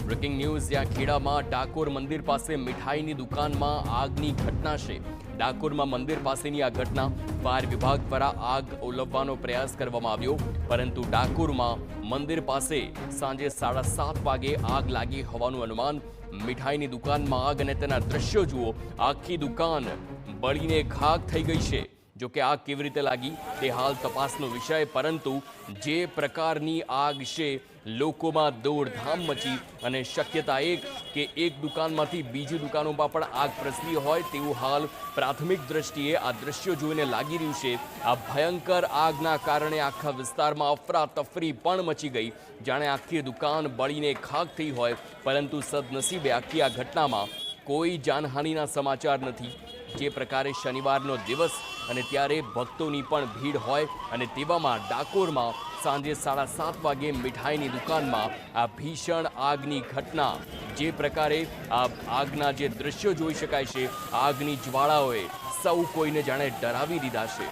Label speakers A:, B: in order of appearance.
A: Breaking news જ્યાં ખેડામાં ડાકોર મંદિર પાસે મીઠાઈની દુકાનમાં આગની ઘટના છે। ડાકોરમાં મંદિર પાસેની આ ઘટના ફાયર વિભાગ દ્વારા આગ ઓલવવાનો પ્રયાસ કરવામાં આવ્યો, પરંતુ ડાકોરમાં મંદિર પાસે સાંજે 7:30 વાગે આગ લાગી હોવાનું અનુમાન। મીઠાઈની દુકાનમાં આગ અને તેના દ્રશ્યો જુઓ, આખી દુકાન બળીને ખાખ થઈ ગઈ છે। જો કે આગ કેવી રીતે લાગી તે હાલ તપાસનો વિષય, પરંતુ જે પ્રકારની આગ છે લોકોમાં દોડધામ મચી અને શક્યતા કે એક દુકાનમાંથી બીજી દુકાનોમાં પણ આગ પ્રસરી હોય તેવું હાલ પ્રાથમિક દ્રષ્ટિએ આ દ્રશ્યો જોઈને લાગી રહ્યું છે। આ ભયંકર આગના કારણે આખા વિસ્તારમાં અફરાતફરી પણ મચી ગઈ, જાણે આખી દુકાન બળીને ખાખ થઈ હોય, પરંતુ સદનસીબે આખી આ ઘટનામાં કોઈ જાનહાનિના સમાચાર નથી। જે પ્રકારે શનિવારનો દિવસ અને ત્યારે ભક્તોની પણ ભીડ હોય અને તેવામાં ડાકોરમાં સાંજે 7:30 વાગે મીઠાઈની દુકાનમાં આ ભીષણ આગની ઘટના, જે પ્રકારે આ આગના જે દ્રશ્યો જોઈ શકાય છે, આગની જ્વાળાઓએ સૌ કોઈને જાણે ડરાવી દીધા છે।